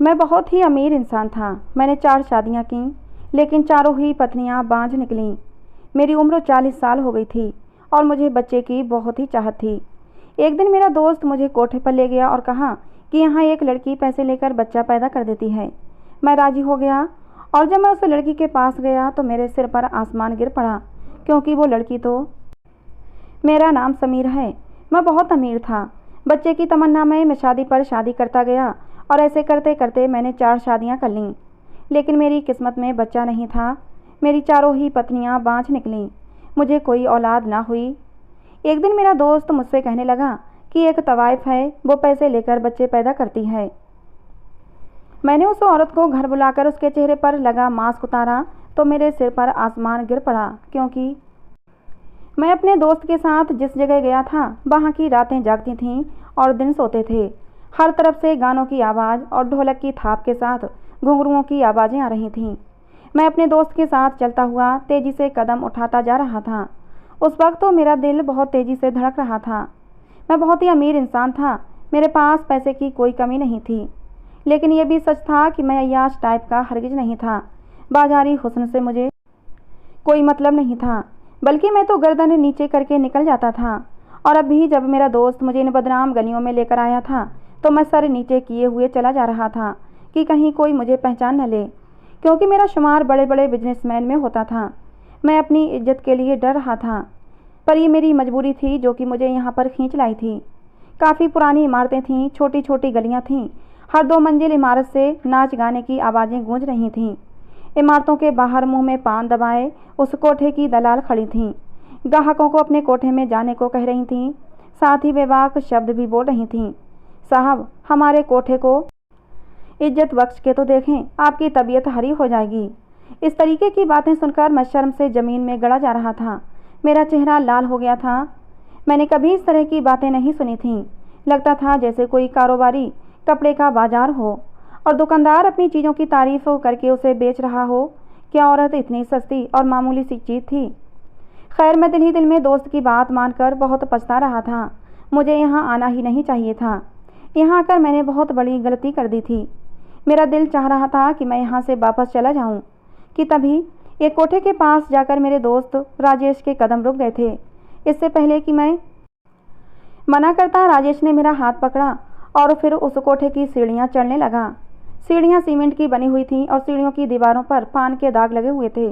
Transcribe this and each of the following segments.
मैं बहुत ही अमीर इंसान था। मैंने 4 शादियां की, लेकिन चारों ही पत्नियां बांझ निकलीं। मेरी उम्र 40 साल हो गई थी और मुझे बच्चे की बहुत ही चाहत थी। एक दिन मेरा दोस्त मुझे कोठे पर ले गया और कहा कि यहाँ एक लड़की पैसे लेकर बच्चा पैदा कर देती है। मैं राजी हो गया और जब मैं उस लड़की के पास गया तो मेरे सिर पर आसमान गिर पड़ा, क्योंकि वो लड़की तो मेरा नाम समीर है। मैं बहुत अमीर था। बच्चे की तमन्ना में मैं शादी पर शादी करता गया और ऐसे करते करते मैंने 4 शादियां कर लीं, लेकिन मेरी किस्मत में बच्चा नहीं था। मेरी चारों ही पत्नियां बांझ निकलीं। मुझे कोई औलाद ना हुई। एक दिन मेरा दोस्त मुझसे कहने लगा कि एक तवाइफ है, वो पैसे लेकर बच्चे पैदा करती है। मैंने उस औरत को घर बुलाकर उसके चेहरे पर लगा मास्क उतारा तो मेरे सिर पर आसमान गिर पड़ा, क्योंकि मैं अपने दोस्त के साथ जिस जगह गया था वहाँ की रातें जागती थीं और दिन सोते थे। हर तरफ से गानों की आवाज़ और ढोलक की थाप के साथ घुंघरुओं की आवाज़ें आ रही थीं। मैं अपने दोस्त के साथ चलता हुआ तेज़ी से कदम उठाता जा रहा था। उस वक्त तो मेरा दिल बहुत तेज़ी से धड़क रहा था। मैं बहुत ही अमीर इंसान था। मेरे पास पैसे की कोई कमी नहीं थी, लेकिन यह भी सच था कि मैं अय्याश टाइप का हरगिज नहीं था। बाजारी हुस्न से मुझे कोई मतलब नहीं था, बल्कि मैं तो गर्दन नीचे करके निकल जाता था। और अब भी जब मेरा दोस्त मुझे इन बदनाम गलियों में लेकर आया था तो मैं सर नीचे किए हुए चला जा रहा था कि कहीं कोई मुझे पहचान न ले, क्योंकि मेरा शुमार बड़े बड़े बिजनेसमैन में होता था। मैं अपनी इज्जत के लिए डर रहा था, पर ये मेरी मजबूरी थी जो कि मुझे यहाँ पर खींच लाई थी। काफ़ी पुरानी इमारतें थीं, छोटी छोटी गलियाँ थीं। हर 2 मंजिल इमारत से नाच गाने की आवाज़ें गूंज रही थीं। इमारतों के बाहर मुंह में पान दबाए उस कोठे की दलाल खड़ी थीं। ग्राहकों को अपने कोठे में जाने को कह रही थीं, साथ ही बेबाक शब्द भी बोल रही थीं। साहब, हमारे कोठे को इज्जत बख्श के तो देखें, आपकी तबीयत हरी हो जाएगी। इस तरीके की बातें सुनकर मैं शर्म से ज़मीन में गड़ा जा रहा था। मेरा चेहरा लाल हो गया था। मैंने कभी इस तरह की बातें नहीं सुनी थीं। लगता था जैसे कोई कारोबारी कपड़े का बाजार हो और दुकानदार अपनी चीज़ों की तारीफ करके उसे बेच रहा हो। क्या औरत इतनी सस्ती और मामूली सी चीज़ थी। खैर, मैं दिल ही दिल में दोस्त की बात मानकर बहुत पछता रहा था। मुझे यहाँ आना ही नहीं चाहिए था। यहाँ आकर मैंने बहुत बड़ी गलती कर दी थी। मेरा दिल चाह रहा था कि मैं यहाँ से वापस चला जाऊँ कि तभी एक कोठे के पास जाकर मेरे दोस्त राजेश के कदम रुक गए थे। इससे पहले कि मैं मना करता, राजेश ने मेरा हाथ पकड़ा और फिर उस कोठे की सीढ़ियाँ चढ़ने लगा। सीढ़ियाँ सीमेंट की बनी हुई थीं और सीढ़ियों की दीवारों पर पान के दाग लगे हुए थे।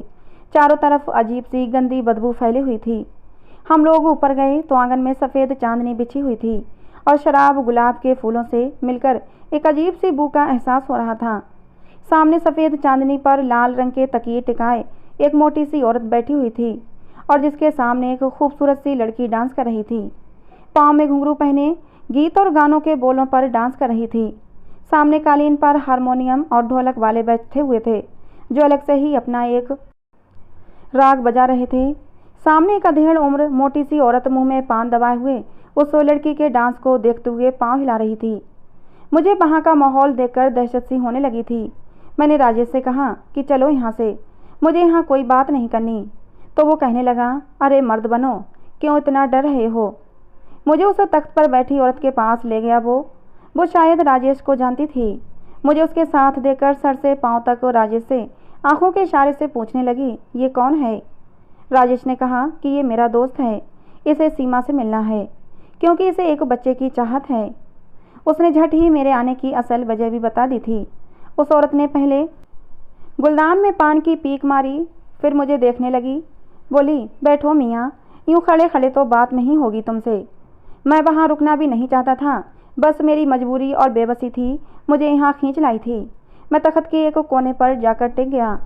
चारों तरफ अजीब सी गंदी बदबू फैली हुई थी। हम लोग ऊपर गए तो आंगन में सफ़ेद चांदनी बिछी हुई थी और शराब गुलाब के फूलों से मिलकर एक अजीब सी बू का एहसास हो रहा था। सामने सफ़ेद चांदनी पर लाल रंग के तकिए टिकाए एक मोटी सी औरत बैठी हुई थी और जिसके सामने एक खूबसूरत सी लड़की डांस कर रही थी। पाँव में घुंघरू पहने गीत और गानों के बोलों पर डांस कर रही थी। सामने कालीन पर हारमोनियम और ढोलक वाले बैठे हुए थे, जो अलग से ही अपना एक राग बजा रहे थे। सामने एक अधेड़ उम्र मोटी सी औरत मुंह में पान दबाए हुए उस लड़की के डांस को देखते हुए पाँव हिला रही थी। मुझे वहाँ का माहौल देखकर दहशत सी होने लगी थी। मैंने राजेश से कहा कि चलो यहाँ से, मुझे यहाँ कोई बात नहीं करनी। तो वो कहने लगा, अरे मर्द बनो, क्यों इतना डर रहे हो। मुझे उस तख्त पर बैठी औरत के पास ले गया। वो शायद राजेश को जानती थी। मुझे उसके साथ देकर सर से पाँव तक राजेश से आंखों के इशारे से पूछने लगी, ये कौन है। राजेश ने कहा कि ये मेरा दोस्त है, इसे सीमा से मिलना है, क्योंकि इसे एक बच्चे की चाहत है। उसने झट ही मेरे आने की असल वजह भी बता दी थी। उस औरत ने पहले गुलदान में पान की पीक मारी, फिर मुझे देखने लगी। बोली, बैठो मियाँ, यूँ खड़े खड़े तो बात नहीं होगी तुमसे। मैं वहाँ रुकना भी नहीं चाहता था, बस मेरी मजबूरी और बेबसी थी, मुझे यहाँ खींच लाई थी। मैं तख्त के एक कोने पर जाकर टिक गया।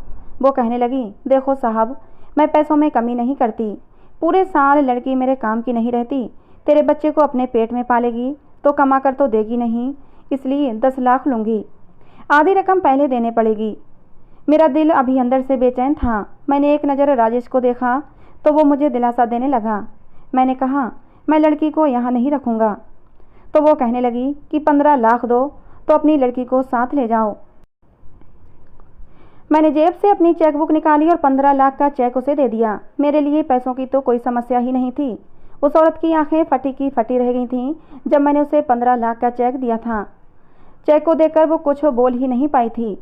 वो कहने लगी, देखो साहब, मैं पैसों में कमी नहीं करती। पूरे साल लड़की मेरे काम की नहीं रहती। तेरे बच्चे को अपने पेट में पालेगी तो कमा कर तो देगी नहीं, इसलिए 10 लाख लूँगी। आधी रकम पहले देने पड़ेगी। मेरा दिल अभी अंदर से बेचैन था। मैंने एक नज़र राजेश को देखा तो वो मुझे दिलासा देने लगा। मैंने कहा, मैं लड़की को यहाँ नहीं रखूँगा। तो वो कहने लगी कि 15 लाख दो तो अपनी लड़की को साथ ले जाओ। मैंने जेब से अपनी चेकबुक निकाली और 15 लाख का चेक उसे दे दिया। मेरे लिए पैसों की तो कोई समस्या ही नहीं थी। उस औरत की आंखें फटी की फटी रह गई थीं जब मैंने उसे 15 लाख का चेक दिया था। चेक को देखकर वो कुछ बोल ही नहीं पाई थी।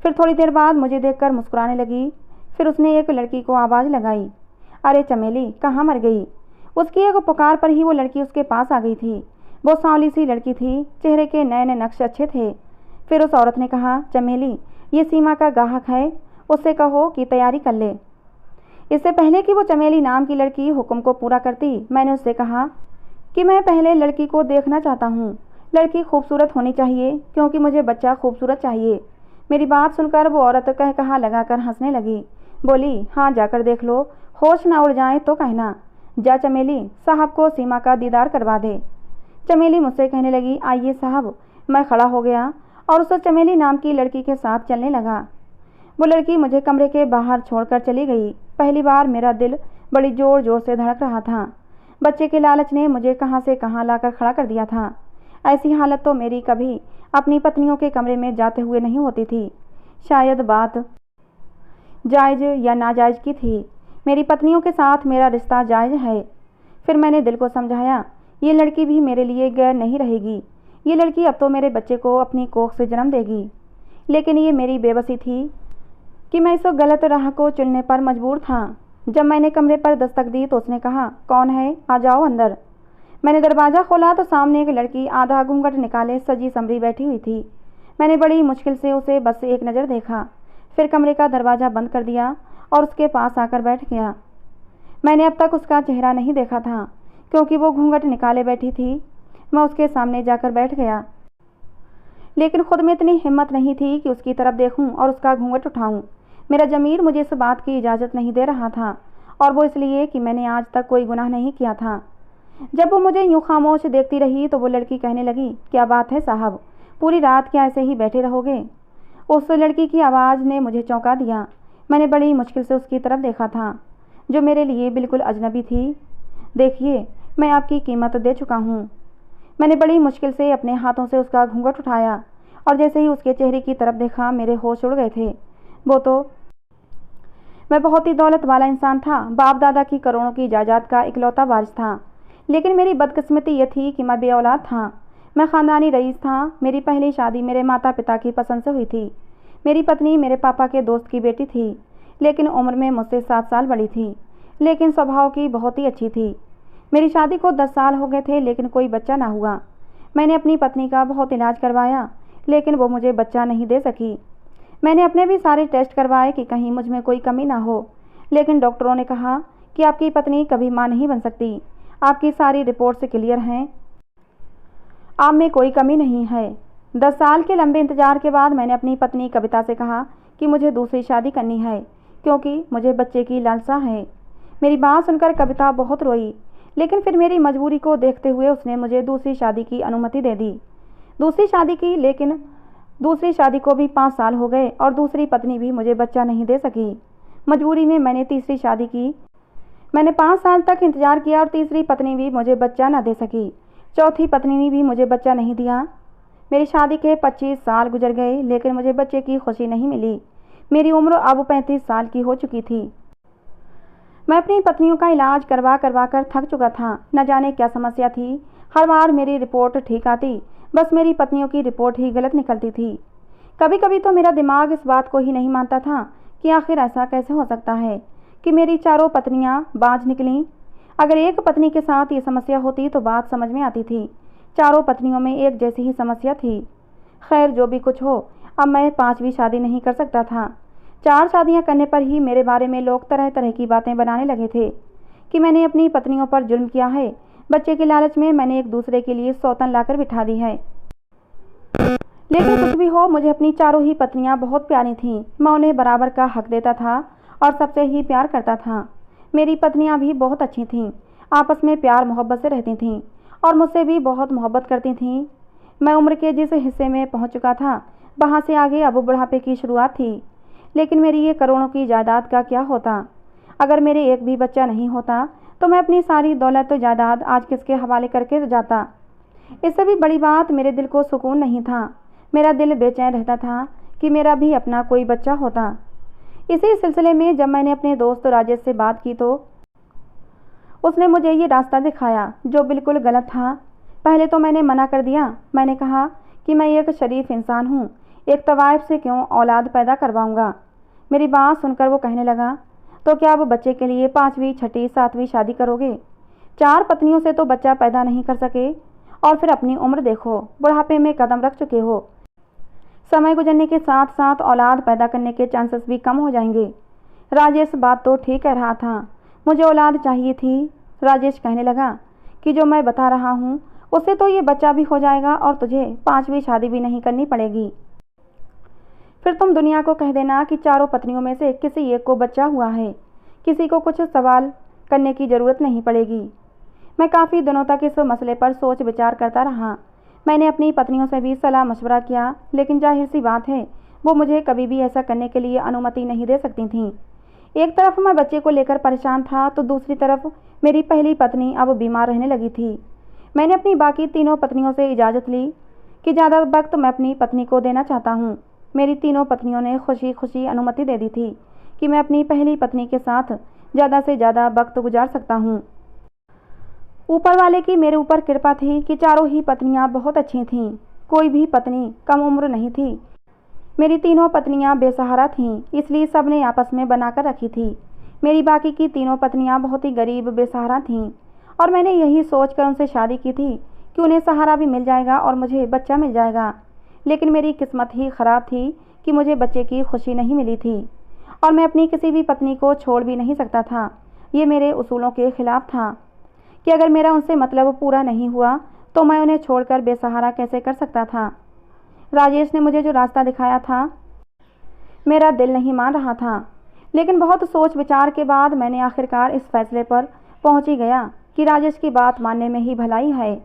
फिर थोड़ी देर बाद मुझे देखकर मुस्कुराने लगी। फिर उसने एक लड़की को आवाज़ लगाई, अरे चमेली, कहाँ मर गई? उसकी एक पुकार पर ही वो लड़की उसके पास आ गई थी। वो सांवली सी लड़की थी, चेहरे के नए नए नक्श अच्छे थे। फिर उस औरत ने कहा, चमेली, ये सीमा का ग्राहक है, उससे कहो कि तैयारी कर ले। इससे पहले कि वो चमेली नाम की लड़की हुक्म को पूरा करती, मैंने उससे कहा कि मैं पहले लड़की को देखना चाहता हूँ। लड़की खूबसूरत होनी चाहिए, क्योंकि मुझे बच्चा खूबसूरत चाहिए। मेरी बात सुनकर वो औरत कह कहा लगाकर हंसने लगी। बोली, हाँ जाकर देख लो, होश ना उड़ जाए तो कहना। जा चमेली, साहब को सीमा का दीदार करवा दे। चमेली मुझसे कहने लगी, आइए साहब। मैं खड़ा हो गया और उस चमेली नाम की लड़की के साथ चलने लगा। वो लड़की मुझे कमरे के बाहर छोड़कर चली गई। पहली बार मेरा दिल बड़ी ज़ोर ज़ोर से धड़क रहा था। बच्चे के लालच ने मुझे कहाँ से कहाँ लाकर खड़ा कर दिया था। ऐसी हालत तो मेरी कभी अपनी पत्नियों के कमरे में जाते हुए नहीं होती थी। शायद बात जायज़ या नाजायज़ की थी। मेरी पत्नियों के साथ मेरा रिश्ता जायज़ है। फिर मैंने दिल को समझाया, ये लड़की भी मेरे लिए गैर नहीं रहेगी। ये लड़की अब तो मेरे बच्चे को अपनी कोख से जन्म देगी। लेकिन ये मेरी बेबसी थी कि मैं इस गलत राह को चुनने पर मजबूर था। जब मैंने कमरे पर दस्तक दी तो उसने कहा, कौन है, आ जाओ अंदर। मैंने दरवाज़ा खोला तो सामने एक लड़की आधा घूंघट निकाले सजी संवरी बैठी हुई थी। मैंने बड़ी मुश्किल से उसे बस एक नज़र देखा, फिर कमरे का दरवाज़ा बंद कर दिया और उसके पास आकर बैठ गया। मैंने अब तक उसका चेहरा नहीं देखा था, क्योंकि वो घूंघट निकाले बैठी थी। मैं उसके सामने जाकर बैठ गया, लेकिन खुद में इतनी हिम्मत नहीं थी कि उसकी तरफ देखूं और उसका घूंघट उठाऊं। मेरा ज़मीर मुझे इस बात की इजाज़त नहीं दे रहा था, और वो इसलिए कि मैंने आज तक कोई गुनाह नहीं किया था। जब वो मुझे यूँ खामोश देखती रही तो वो लड़की कहने लगी, क्या बात है साहब, पूरी रात क्या ऐसे ही बैठे रहोगे? उस लड़की की आवाज़ ने मुझे चौंका दिया। मैंने बड़ी मुश्किल से उसकी तरफ देखा था, जो मेरे लिए बिल्कुल अजनबी थी। देखिए, मैं आपकी कीमत दे चुका हूँ। मैंने बड़ी मुश्किल से अपने हाथों से उसका घूंघट उठाया और जैसे ही उसके चेहरे की तरफ देखा, मेरे होश उड़ गए थे। वो तो मैं बहुत ही दौलत वाला इंसान था, बाप दादा की करोड़ों की जायदाद का इकलौता वारिस था। लेकिन मेरी बदकिस्मती ये थी कि मैं बेऔलाद था। मैं ख़ानदानी रईस था। मेरी पहली शादी मेरे माता पिता की पसंद से हुई थी। मेरी पत्नी मेरे पापा के दोस्त की बेटी थी, लेकिन उम्र में मुझसे 7 साल बड़ी थी, लेकिन स्वभाव की बहुत ही अच्छी थी। मेरी शादी को 10 साल हो गए थे, लेकिन कोई बच्चा ना हुआ। मैंने अपनी पत्नी का बहुत इलाज करवाया, लेकिन वो मुझे बच्चा नहीं दे सकी। मैंने अपने भी सारे टेस्ट करवाए कि कहीं मुझ में कोई कमी ना हो, लेकिन डॉक्टरों ने कहा कि आपकी पत्नी कभी माँ नहीं बन सकती। आपकी सारी रिपोर्ट से क्लियर हैं, आप में कोई कमी नहीं है। 10 साल के लंबे इंतजार के बाद मैंने अपनी पत्नी कविता से कहा कि मुझे दूसरी शादी करनी है, क्योंकि मुझे बच्चे की लालसा है। मेरी बात सुनकर कविता बहुत रोई, लेकिन फिर मेरी मजबूरी को देखते हुए उसने मुझे दूसरी शादी की अनुमति दे दी। दूसरी शादी की, लेकिन दूसरी शादी को भी 5 साल हो गए और दूसरी पत्नी भी मुझे बच्चा नहीं दे सकी। मजबूरी में मैंने तीसरी शादी की। मैंने 5 साल तक इंतजार किया और तीसरी पत्नी भी मुझे बच्चा न दे सकी। चौथी पत्नी ने भी मुझे बच्चा नहीं दिया। मेरी शादी के 25 साल गुजर गए, लेकिन मुझे बच्चे की खुशी नहीं मिली। मेरी उम्र अब 35 साल की हो चुकी थी। मैं अपनी पत्नियों का इलाज करवा करवा कर थक चुका था। न जाने क्या समस्या थी, हर बार मेरी रिपोर्ट ठीक आती, बस मेरी पत्नियों की रिपोर्ट ही गलत निकलती थी। कभी कभी तो मेरा दिमाग इस बात को ही नहीं मानता था कि आखिर ऐसा कैसे हो सकता है कि मेरी चारों पत्नियां बाज निकलीं। अगर एक पत्नी के साथ ये समस्या होती तो बात समझ में आती थी। चारों पत्नियों में एक जैसी ही समस्या थी। खैर, जो भी कुछ हो, अब मैं 5वीं शादी नहीं कर सकता था। 4 शादियां करने पर ही मेरे बारे में लोग तरह तरह की बातें बनाने लगे थे कि मैंने अपनी पत्नियों पर जुल्म किया है। बच्चे के लालच में मैंने एक दूसरे के लिए सौतन लाकर बिठा दी है। लेकिन कुछ भी हो, मुझे अपनी चारों ही पत्नियां बहुत प्यारी थीं। मैं उन्हें बराबर का हक देता था और सबसे ही प्यार करता था। मेरी पत्नियां भी बहुत अच्छी थीं, आपस में प्यार मोहब्बत से रहती थीं और मुझसे भी बहुत मोहब्बत करती थीं। मैं उम्र के जिस हिस्से में पहुंच चुका था, वहां से आगे अब बुढ़ापे की शुरुआत थी। लेकिन मेरी ये करोड़ों की जायदाद का क्या होता? अगर मेरे एक भी बच्चा नहीं होता तो मैं अपनी सारी दौलत तो जायदाद आज किसके हवाले करके जाता? इससे भी बड़ी बात, मेरे दिल को सुकून नहीं था। मेरा दिल बेचैन रहता था कि मेरा भी अपना कोई बच्चा होता। इसी सिलसिले में जब मैंने अपने दोस्त राजेश से बात की तो उसने मुझे ये रास्ता दिखाया जो बिल्कुल गलत था। पहले तो मैंने मना कर दिया। मैंने कहा कि मैं एक शरीफ इंसान हूँ, एक तवाइफ से क्यों औलाद पैदा करवाऊँगा। मेरी बात सुनकर वो कहने लगा, तो क्या वो बच्चे के लिए 5वीं, 6ठी, 7वीं शादी करोगे? 4 पत्नियों से तो बच्चा पैदा नहीं कर सके, और फिर अपनी उम्र देखो, बुढ़ापे में कदम रख चुके हो। समय गुजरने के साथ साथ औलाद पैदा करने के चांसेस भी कम हो जाएंगे। राजेश बात तो ठीक कह रहा था, मुझे औलाद चाहिए थी। राजेश कहने लगा कि जो मैं बता रहा हूँ उससे तो ये बच्चा भी हो जाएगा और तुझे 5वीं शादी भी नहीं करनी पड़ेगी। फिर तुम दुनिया को कह देना कि 4 पत्नियों में से किसी एक को बच्चा हुआ है, किसी को कुछ सवाल करने की ज़रूरत नहीं पड़ेगी। मैं काफ़ी दिनों तक इस मसले पर सोच विचार करता रहा। मैंने अपनी पत्नियों से भी सलाह मशवरा किया, लेकिन जाहिर सी बात है वो मुझे कभी भी ऐसा करने के लिए अनुमति नहीं दे सकती थीं। एक तरफ मैं बच्चे को लेकर परेशान था, तो दूसरी तरफ मेरी पहली पत्नी अब बीमार रहने लगी थी। मैंने अपनी बाकी तीनों पत्नियों से इजाज़त ली कि ज़्यादा वक्त मैं अपनी पत्नी को देना चाहता हूँ। मेरी तीनों पत्नियों ने खुशी खुशी अनुमति दे दी थी कि मैं अपनी पहली पत्नी के साथ ज़्यादा से ज़्यादा वक्त गुजार सकता हूँ। ऊपर वाले की मेरे ऊपर कृपा थी कि चारों ही पत्नियाँ बहुत अच्छी थीं, कोई भी पत्नी कम उम्र नहीं थी। मेरी तीनों पत्नियाँ बेसहारा थीं, इसलिए सब ने आपस में बनाकर रखी थी। मेरी बाकी की तीनों पत्नियाँ बहुत ही गरीब बेसहारा थीं, और मैंने यही सोचकर उनसे शादी की थी कि उन्हें सहारा भी मिल जाएगा और मुझे बच्चा मिल जाएगा। लेकिन मेरी किस्मत ही ख़राब थी कि मुझे बच्चे की खुशी नहीं मिली थी, और मैं अपनी किसी भी पत्नी को छोड़ भी नहीं सकता था। ये मेरे उसूलों के खिलाफ था कि अगर मेरा उनसे मतलब पूरा नहीं हुआ तो मैं उन्हें छोड़कर बेसहारा कैसे कर सकता था। राजेश ने मुझे जो रास्ता दिखाया था, मेरा दिल नहीं मान रहा था, लेकिन बहुत सोच विचार के बाद मैंने आखिरकार इस फैसले पर पहुंच ही गया कि राजेश की बात मानने में ही भलाई है।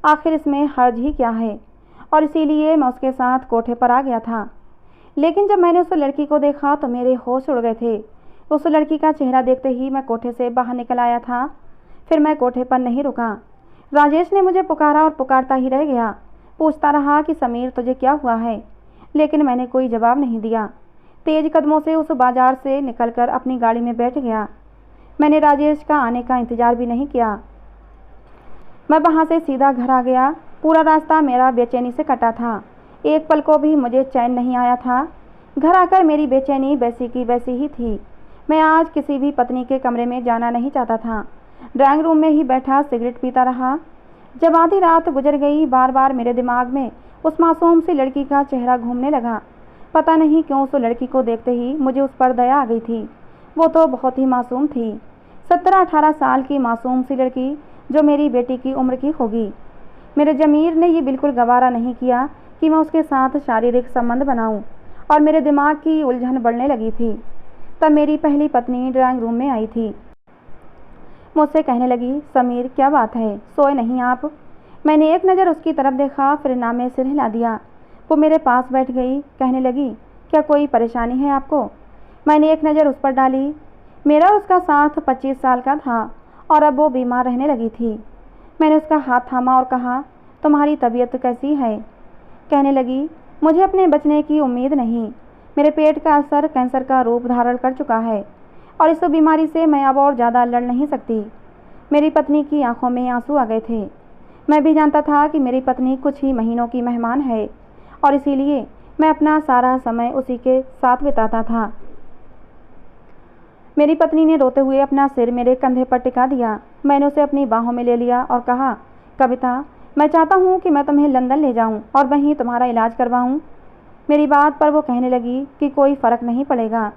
आखिर इसमें हर्ज ही क्या है, और इसीलिए मैं उसके साथ कोठे पर आ गया था। लेकिन जब मैंने उस लड़की को देखा तो मेरे होश उड़ गए थे। उस लड़की का चेहरा देखते ही मैं कोठे से बाहर निकल आया था। फिर मैं कोठे पर नहीं रुका। राजेश ने मुझे पुकारा और पुकारता ही रह गया, पूछता रहा कि समीर तुझे क्या हुआ है, लेकिन मैंने कोई जवाब नहीं दिया। तेज कदमों से उस बाजार से निकलकर अपनी गाड़ी में बैठ गया। मैंने राजेश का आने का इंतजार भी नहीं किया। मैं वहाँ से सीधा घर आ गया। पूरा रास्ता मेरा बेचैनी से कटा था, एक पल को भी मुझे चैन नहीं आया था। घर आकर मेरी बेचैनी वैसी की वैसी ही थी। मैं आज किसी भी पत्नी के कमरे में जाना नहीं चाहता था। ड्राइंग रूम में ही बैठा सिगरेट पीता रहा। जब आधी रात गुजर गई, बार बार मेरे दिमाग में उस मासूम सी लड़की का चेहरा घूमने लगा। पता नहीं क्यों उस लड़की को देखते ही मुझे उस पर दया आ गई थी। वो तो बहुत ही मासूम थी, 17-18 साल की मासूम सी लड़की जो मेरी बेटी की उम्र की होगी। मेरे ज़मीर ने ये बिल्कुल गवारा नहीं किया कि मैं उसके साथ शारीरिक संबंध बनाऊं, और मेरे दिमाग की उलझन बढ़ने लगी थी। तब मेरी पहली पत्नी ड्राइंग रूम में आई थी। मुझसे कहने लगी, समीर क्या बात है, सोए नहीं आप? मैंने एक नज़र उसकी तरफ देखा, फिर नाम में सिर हिला दिया। वो मेरे पास बैठ गई, कहने लगी, क्या कोई परेशानी है आपको? मैंने एक नज़र उस पर डाली। मेरा उसका साथ 25 साल का था, और अब वो बीमार रहने लगी थी। मैंने उसका हाथ थामा और कहा, तुम्हारी तबीयत कैसी है? कहने लगी, मुझे अपने बचने की उम्मीद नहीं। मेरे पेट का अल्सर कैंसर का रूप धारण कर चुका है, और इस बीमारी से मैं अब और ज़्यादा लड़ नहीं सकती। मेरी पत्नी की आंखों में आंसू आ गए थे। मैं भी जानता था कि मेरी पत्नी कुछ ही महीनों की मेहमान है, और इसीलिए मैं अपना सारा समय उसी के साथ बिताता था। मेरी पत्नी ने रोते हुए अपना सिर मेरे कंधे पर टिका दिया। मैंने उसे अपनी बाहों में ले लिया और कहा, कविता, मैं चाहता हूँ कि मैं तुम्हें लंदन ले जाऊँ और वहीं तुम्हारा इलाज करवाऊँ। मेरी बात पर वो कहने लगी कि कोई फ़र्क नहीं पड़ेगा,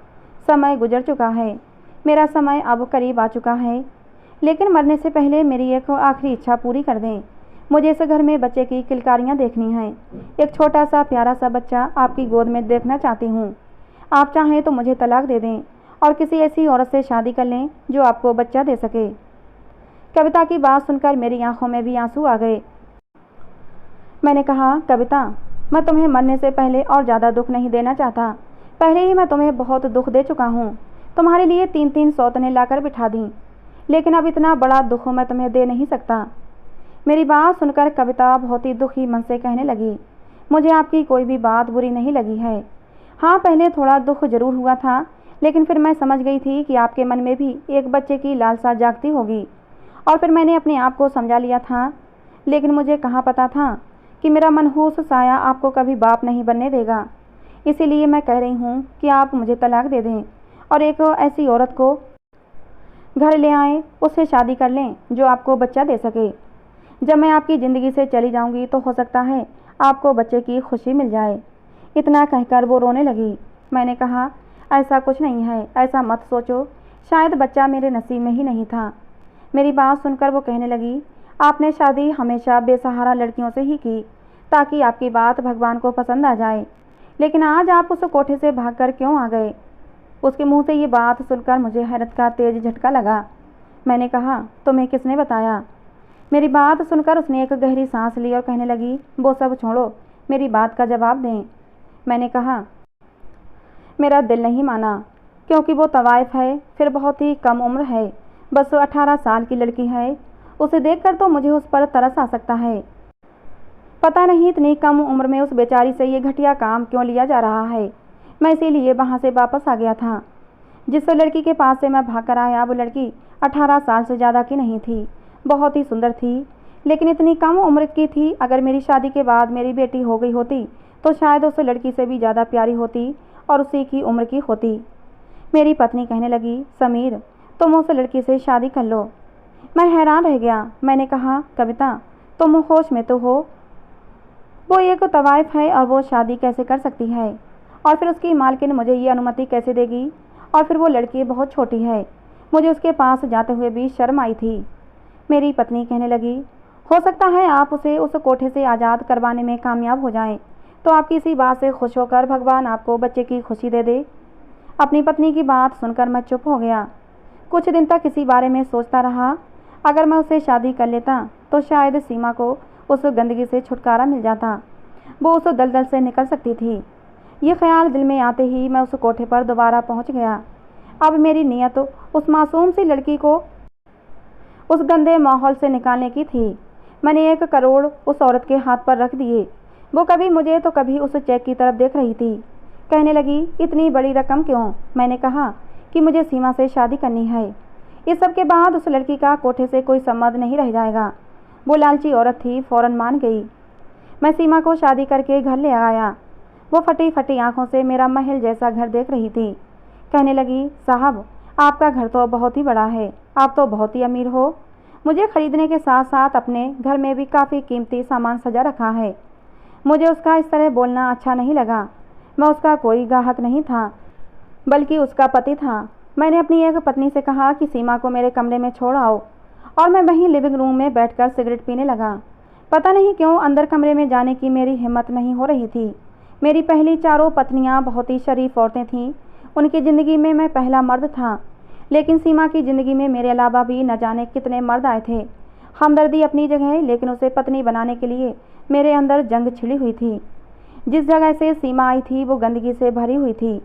समय गुजर चुका है, मेरा समय अब करीब आ चुका है। लेकिन मरने से पहले मेरी एक आखिरी इच्छा पूरी कर दें। मुझे इस घर में बच्चे की किलकारियाँ देखनी हैं। एक छोटा सा प्यारा सा बच्चा आपकी गोद में देखना चाहती हूँ। आप चाहें तो मुझे तलाक दे दें और किसी ऐसी औरत से शादी कर लें जो आपको बच्चा दे सके। कविता की बात सुनकर मेरी आंखों में भी आंसू आ गए। मैंने कहा, कविता, मैं तुम्हें मरने से पहले और ज़्यादा दुख नहीं देना चाहता। पहले ही मैं तुम्हें बहुत दुख दे चुका हूँ। तुम्हारे लिए 3-3 सौतनें लाकर बिठा दी, लेकिन अब इतना बड़ा दुख मैं तुम्हें दे नहीं सकता। मेरी बात सुनकर कविता बहुत ही दुखी मन से कहने लगी, मुझे आपकी कोई भी बात बुरी नहीं लगी है। हाँ, पहले थोड़ा दुख जरूर हुआ था, लेकिन फिर मैं समझ गई थी कि आपके मन में भी एक बच्चे की लालसा जागती होगी, और फिर मैंने अपने आप को समझा लिया था। लेकिन मुझे कहाँ पता था कि मेरा मनहूस साया आपको कभी बाप नहीं बनने देगा। इसीलिए मैं कह रही हूँ कि आप मुझे तलाक दे दें और एक ऐसी औरत को घर ले आएं, उससे शादी कर लें जो आपको बच्चा दे सके। जब मैं आपकी ज़िंदगी से चली जाऊंगी तो हो सकता है आपको बच्चे की खुशी मिल जाए। इतना कहकर वो रोने लगी। मैंने कहा, ऐसा कुछ नहीं है, ऐसा मत सोचो, शायद बच्चा मेरे नसीब में ही नहीं था। मेरी बात सुनकर वो कहने लगी, आपने शादी हमेशा बेसहारा लड़कियों से ही की ताकि आपकी बात भगवान को पसंद आ जाए, लेकिन आज आप उस कोठे से भागकर क्यों आ गए? उसके मुंह से ये बात सुनकर मुझे हैरत का तेज झटका लगा। मैंने कहा, तुम्हें किसने बताया? मेरी बात सुनकर उसने एक गहरी सांस ली और कहने लगी, वो सब छोड़ो, मेरी बात का जवाब दें। मैंने कहा, मेरा दिल नहीं माना, क्योंकि वो तवाइफ है, फिर बहुत ही कम उम्र है, बस 18 साल की लड़की है। उसे देखकर तो मुझे उस पर तरस आ सकता है। पता नहीं इतनी कम उम्र में उस बेचारी से ये घटिया काम क्यों लिया जा रहा है। मैं इसीलिए वहाँ से वापस आ गया था। जिस लड़की के पास से मैं भागकर आया वो लड़की 18 साल से ज़्यादा की नहीं थी, बहुत ही सुंदर थी, लेकिन इतनी कम उम्र की थी। अगर मेरी शादी के बाद मेरी बेटी हो गई होती तो शायद उस लड़की से भी ज़्यादा प्यारी होती और उसी की उम्र की होती। मेरी पत्नी कहने लगी, समीर, तुम उस लड़की से शादी कर लो। मैं हैरान रह गया। मैंने कहा, कविता, तुम होश में तो हो? वो एक तवाइफ है और वो शादी कैसे कर सकती है? और फिर उसकी मालकिन मुझे ये अनुमति कैसे देगी? और फिर वो लड़की बहुत छोटी है, मुझे उसके पास जाते हुए भी शर्म आई थी। मेरी पत्नी कहने लगी, हो सकता है आप उसे उस कोठे से आज़ाद करवाने में कामयाब हो जाएं, तो आपकी इसी बात से खुश होकर भगवान आपको बच्चे की खुशी दे दे। अपनी पत्नी की बात सुनकर मैं चुप हो गया। कुछ दिन तक इसी बारे में सोचता रहा। अगर मैं उससे शादी कर लेता तो शायद सीमा को उस गंदगी से छुटकारा मिल जाता, वो उस दलदल से निकल सकती थी। ये ख्याल दिल में आते ही मैं उस कोठे पर दोबारा पहुंच गया। अब मेरी नीयत उस मासूम सी लड़की को उस गंदे माहौल से निकालने की थी। मैंने 1 करोड़ उस औरत के हाथ पर रख दिए। वो कभी मुझे तो कभी उस चेक की तरफ देख रही थी। कहने लगी, इतनी बड़ी रकम क्यों? मैंने कहा कि मुझे सीमा से शादी करनी है। इस सब के बाद उस लड़की का कोठे से कोई संबंध नहीं रह जाएगा। वो लालची औरत थी, फौरन मान गई। मैं सीमा को शादी करके घर ले आया। वो फटी फटी आंखों से मेरा महल जैसा घर देख रही थी। कहने लगी, साहब, आपका घर तो बहुत ही बड़ा है, आप तो बहुत ही अमीर हो। मुझे खरीदने के साथ साथ अपने घर में भी काफ़ी कीमती सामान सजा रखा है। मुझे उसका इस तरह बोलना अच्छा नहीं लगा। मैं उसका कोई ग्राहक नहीं था, बल्कि उसका पति था। मैंने अपनी एक पत्नी से कहा कि सीमा को मेरे कमरे में छोड़ आओ, और मैं वहीं लिविंग रूम में बैठकर सिगरेट पीने लगा। पता नहीं क्यों अंदर कमरे में जाने की मेरी हिम्मत नहीं हो रही थी। मेरी पहली 4 पत्नियां बहुत ही शरीफ औरतें थीं। उनकी ज़िंदगी में मैं पहला मर्द था, लेकिन सीमा की ज़िंदगी में मेरे अलावा भी न जाने कितने मर्द आए थे। हमदर्दी अपनी जगह, लेकिन उसे पत्नी बनाने के लिए मेरे अंदर जंग छिड़ी हुई थी। जिस जगह से सीमा आई थी वो गंदगी से भरी हुई थी,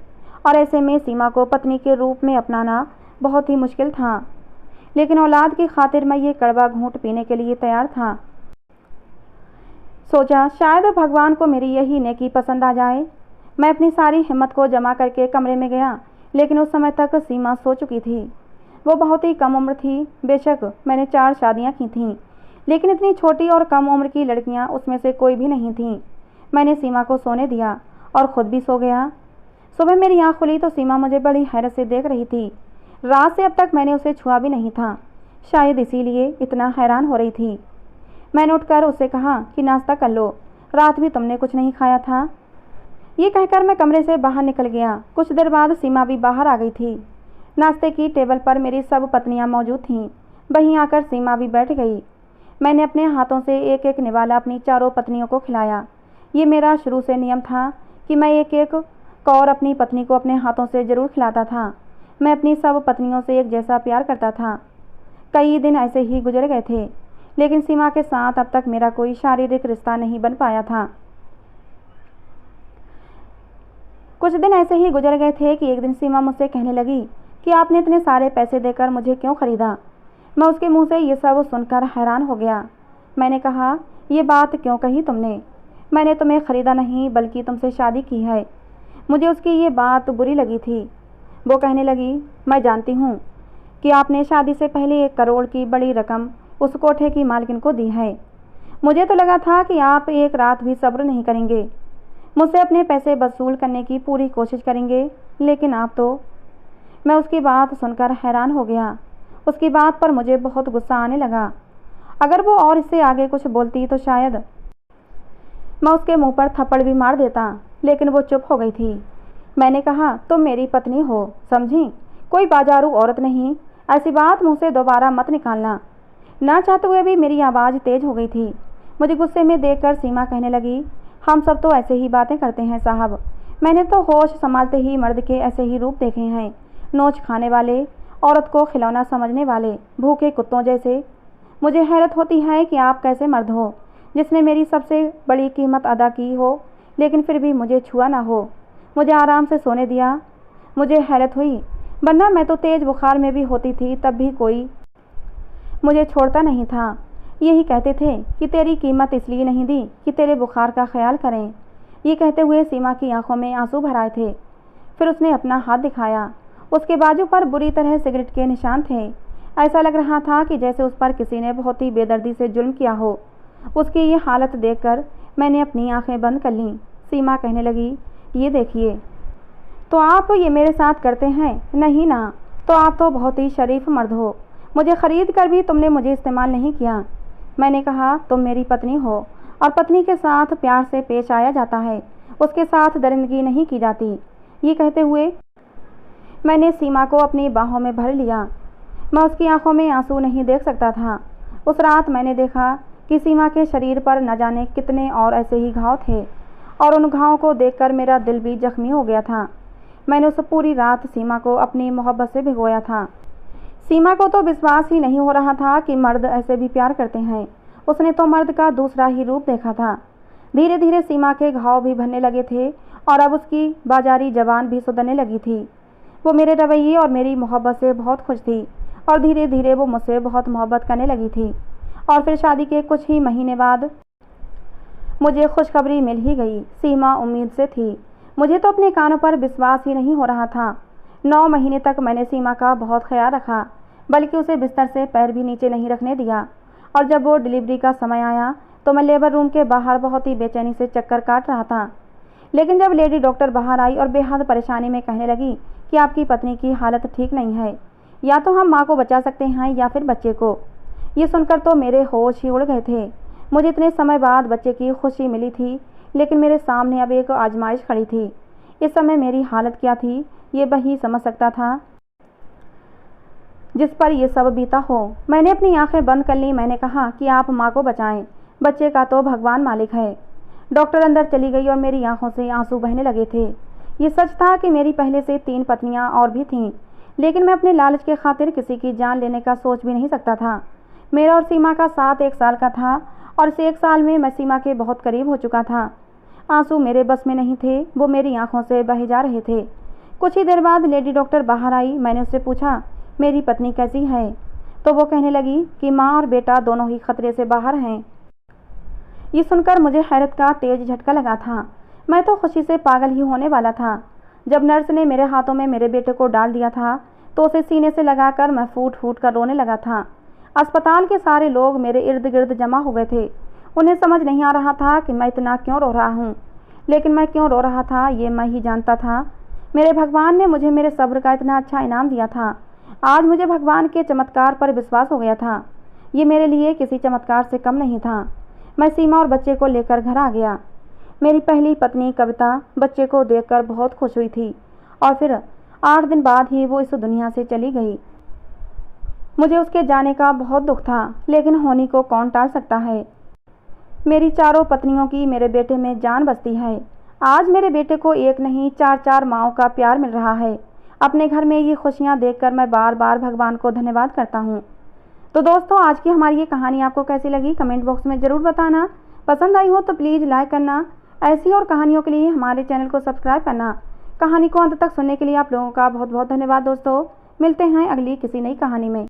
और ऐसे में सीमा को पत्नी के रूप में अपनाना बहुत ही मुश्किल था। लेकिन औलाद की खातिर मैं ये कड़वा घूंट पीने के लिए तैयार था। सोचा शायद भगवान को मेरी यही नेकी पसंद आ जाए। मैं अपनी सारी हिम्मत को जमा करके कमरे में गया, लेकिन उस समय तक सीमा सो चुकी थी। वो बहुत ही कम उम्र थी। बेशक मैंने 4 शादियां की थीं, लेकिन इतनी छोटी और कम उम्र की लड़कियां उसमें से कोई भी नहीं थीं। मैंने सीमा को सोने दिया और ख़ुद भी सो गया। सुबह मेरी आँख खुली तो सीमा मुझे बड़ी हैरत से देख रही थी। रात से अब तक मैंने उसे छुआ भी नहीं था, शायद इसीलिए इतना हैरान हो रही थी। मैंने उठकर उससे कहा कि नाश्ता कर लो, रात भी तुमने कुछ नहीं खाया था। ये कहकर मैं कमरे से बाहर निकल गया। कुछ देर बाद सीमा भी बाहर आ गई थी। नाश्ते की टेबल पर मेरी सब पत्नियां मौजूद थीं। वहीं आकर सीमा भी बैठ गई। मैंने अपने हाथों से एक एक निवाला अपनी 4 पत्नियों को खिलाया। ये मेरा शुरू से नियम था कि मैं एक एक कौर अपनी पत्नी को अपने हाथों से ज़रूर खिलाता था। मैं अपनी सब पत्नियों से एक जैसा प्यार करता था। कई दिन ऐसे ही गुजर गए थे, लेकिन सीमा के साथ अब तक मेरा कोई शारीरिक रिश्ता नहीं बन पाया था। कुछ दिन ऐसे ही गुजर गए थे कि एक दिन सीमा मुझसे कहने लगी कि आपने इतने सारे पैसे देकर मुझे क्यों ख़रीदा। मैं उसके मुंह से ये सब सुनकर हैरान हो गया। मैंने कहा, ये बात क्यों कही तुमने? मैंने तुम्हें ख़रीदा नहीं, बल्कि तुमसे शादी की है। मुझे उसकी ये बात बुरी लगी थी। वो कहने लगी, मैं जानती हूँ कि आपने शादी से पहले 1 करोड़ की बड़ी रकम उस कोठे की मालकिन को दी है। मुझे तो लगा था कि आप एक रात भी सब्र नहीं करेंगे, मुझसे अपने पैसे वसूल करने की पूरी कोशिश करेंगे, लेकिन आप तो। मैं उसकी बात सुनकर हैरान हो गया। उसकी बात पर मुझे बहुत गुस्सा आने लगा। अगर वो और इससे आगे कुछ बोलती तो शायद मैं उसके मुंह पर थप्पड़ भी मार देता, लेकिन वो चुप हो गई थी। मैंने कहा, तुम मेरी पत्नी हो, समझी, कोई बाजारू औरत नहीं। ऐसी बात मुंह से दोबारा मत निकालना। ना चाहते हुए भी मेरी आवाज़ तेज हो गई थी। मुझे गुस्से में देखकर सीमा कहने लगी, हम सब तो ऐसे ही बातें करते हैं साहब। मैंने तो होश संभालते ही मर्द के ऐसे ही रूप देखे हैं, नोच खाने वाले, औरत को खिलौना समझने वाले, भूखे कुत्तों जैसे। मुझे हैरत होती है कि आप कैसे मर्द हो, जिसने मेरी सबसे बड़ी कीमत अदा की हो, लेकिन फिर भी मुझे छुआ ना हो, मुझे आराम से सोने दिया। मुझे हैरत हुई, वरना मैं तो तेज़ बुखार में भी होती थी, तब भी कोई मुझे छोड़ता नहीं था। यही कहते थे कि तेरी कीमत इसलिए नहीं दी कि तेरे बुखार का ख्याल करें। ये कहते हुए सीमा की आंखों में आंसू भर आए थे। फिर उसने अपना हाथ दिखाया। उसके बाजू पर बुरी तरह सिगरेट के निशान थे। ऐसा लग रहा था कि जैसे उस पर किसी ने बहुत ही बेदर्दी से जुल्म किया हो। उसकी ये हालत देखकर मैंने अपनी आंखें बंद कर लीं। सीमा कहने लगी, ये देखिए, तो आप ये मेरे साथ करते हैं? नहीं ना, तो आप तो बहुत ही शरीफ मर्द हो। मुझे ख़रीद कर भी तुमने मुझे इस्तेमाल नहीं किया। मैंने कहा, तुम मेरी पत्नी हो और पत्नी के साथ प्यार से पेश आया जाता है, उसके साथ दरिंदगी नहीं की जाती। ये कहते हुए मैंने सीमा को अपनी बाहों में भर लिया। मैं उसकी आंखों में आंसू नहीं देख सकता था। उस रात मैंने देखा कि सीमा के शरीर पर न जाने कितने और ऐसे ही घाव थे, और उन घावों को देखकर मेरा दिल भी जख्मी हो गया था। मैंने उस पूरी रात सीमा को अपनी मोहब्बत से भिगोया था। सीमा को तो विश्वास ही नहीं हो रहा था कि मर्द ऐसे भी प्यार करते हैं। उसने तो मर्द का दूसरा ही रूप देखा था। धीरे धीरे सीमा के घाव भी भरने लगे थे और अब उसकी बाजारी जबान भी सुधरने लगी थी। वो मेरे रवैये और मेरी मोहब्बत से बहुत खुश थी और धीरे धीरे वो मुझसे बहुत मोहब्बत करने लगी थी। और फिर शादी के कुछ ही महीने बाद मुझे खुशखबरी मिल ही गई। सीमा उम्मीद से थी। मुझे तो अपने कानों पर विश्वास ही नहीं हो रहा था। 9 महीने तक मैंने सीमा का बहुत ख्याल रखा, बल्कि उसे बिस्तर से पैर भी नीचे नहीं रखने दिया। और जब वो डिलीवरी का समय आया तो मैं लेबर रूम के बाहर बहुत ही बेचैनी से चक्कर काट रहा था। लेकिन जब लेडी डॉक्टर बाहर आई और बेहद परेशानी में कहने लगी कि आपकी पत्नी की हालत ठीक नहीं है, या तो हम माँ को बचा सकते हैं या फिर बच्चे को। ये सुनकर तो मेरे होश ही उड़ गए थे। मुझे इतने समय बाद बच्चे की खुशी मिली थी, लेकिन मेरे सामने अब एक आजमाइश खड़ी थी। इस समय मेरी हालत क्या थी ये वही समझ सकता था जिस पर यह सब बीता हो। मैंने अपनी आंखें बंद कर ली। मैंने कहा कि आप माँ को बचाएं, बच्चे का तो भगवान मालिक है। डॉक्टर अंदर चली गई और मेरी आंखों से आंसू बहने लगे थे। ये सच था कि मेरी पहले से 3 पत्नियां और भी थीं, लेकिन मैं अपने लालच के खातिर किसी की जान लेने का सोच भी नहीं सकता था। मेरा और सीमा का साथ 1 साल का था और इस 1 साल में मैं सीमा के बहुत करीब हो चुका था। आंसू मेरे बस में नहीं थे, वो मेरी आंखों से बहे जा रहे थे। कुछ ही देर बाद लेडी डॉक्टर बाहर आई। मैंने उससे पूछा, मेरी पत्नी कैसी है? तो वो कहने लगी कि माँ और बेटा दोनों ही खतरे से बाहर हैं। ये सुनकर मुझे हैरत का तेज झटका लगा था। मैं तो खुशी से पागल ही होने वाला था। जब नर्स ने मेरे हाथों में मेरे बेटे को डाल दिया था तो उसे सीने से लगाकर मैं फूट फूट कर रोने लगा था। अस्पताल के सारे लोग मेरे इर्द गिर्द जमा हो गए थे। उन्हें समझ नहीं आ रहा था कि मैं इतना क्यों रो रहा हूँ, लेकिन मैं क्यों रो रहा था ये मैं ही जानता था। मेरे भगवान ने मुझे मेरे सब्र का इतना अच्छा इनाम दिया था। आज मुझे भगवान के चमत्कार पर विश्वास हो गया था। ये मेरे लिए किसी चमत्कार से कम नहीं था। मैं सीमा और बच्चे को लेकर घर आ गया। मेरी पहली पत्नी कविता बच्चे को देखकर बहुत खुश हुई थी और फिर 8 दिन बाद ही वो इस दुनिया से चली गई। मुझे उसके जाने का बहुत दुख था, लेकिन होनी को कौन टाल सकता है। मेरी चारों पत्नियों की मेरे बेटे में जान बसती है। आज मेरे बेटे को एक नहीं 4-4 माँओं का प्यार मिल रहा है। अपने घर में ये खुशियाँ देखकर मैं बार बार भगवान को धन्यवाद करता हूँ। तो दोस्तों, आज की हमारी ये कहानी आपको कैसी लगी कमेंट बॉक्स में ज़रूर बताना। पसंद आई हो तो प्लीज़ लाइक करना। ऐसी और कहानियों के लिए हमारे चैनल को सब्सक्राइब करना। कहानी को अंत तक सुनने के लिए आप लोगों का बहुत बहुत धन्यवाद दोस्तों। मिलते हैं अगली किसी नई कहानी में।